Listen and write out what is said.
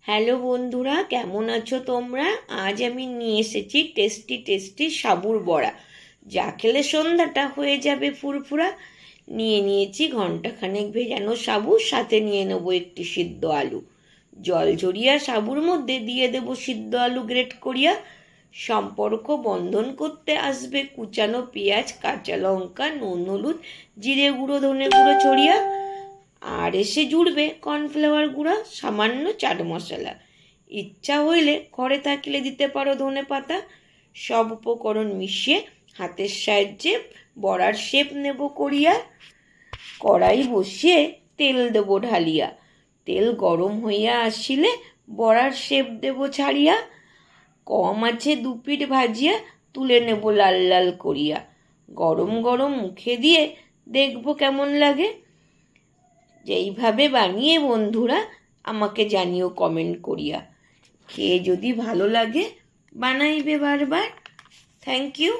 Hello বন্ধুরা, কেমন আছো তোমরা? আজ আমি নিয়ে এসেছি টেস্টি টেস্টি সাবুর বড়া, যা খেলে সন্ধ্যাটা হয়ে যাবে ফুরফুরা। নিয়েছি ঘন্টাখানেক ভেজানো সাবু, সাথে নিয়ে নেবো একটি সিদ্ধ আলু। জল ঝরিয়া সাবুর মধ্যে দিয়ে দেব সিদ্ধ আলু গ্রেট করিয়া। সম্পর্ক বন্ধন করতে আসবে কুচানো পেঁয়াজ, কাঁচা লঙ্কা, নুন, হলুদ, জিরে গুঁড়ো, ধনে গুঁড়ো ছড়িয়া। আর এসে জুড়বে কর্নফ্লাওয়ার গুঁড়া, সামান্য চাট মশলা। ইচ্ছা হইলে ঘরে থাকলে দিতে পারো ধনে পাতা। সব উপকরণ মিশিয়ে হাতের সাহায্যে বড়ার শেপ নেব করিয়া। কড়াই বসিয়ে তেল দেব ঢালিয়া। তেল গরম হইয়া আসিলে বড়ার শেপ দেব ছাড়িয়া। কম আছে 2 পিঠ ভাজিয়া তুলে নেব লাল লাল করিয়া। গরম গরম মুখে দিয়ে দেখব কেমন লাগে। যেইভাবে বানিয়ে বন্ধুরা আমাকে জানিও কমেন্ট করিয়া। খেয়ে যদি ভালো লাগে বানাইবে বারবার। Thank you.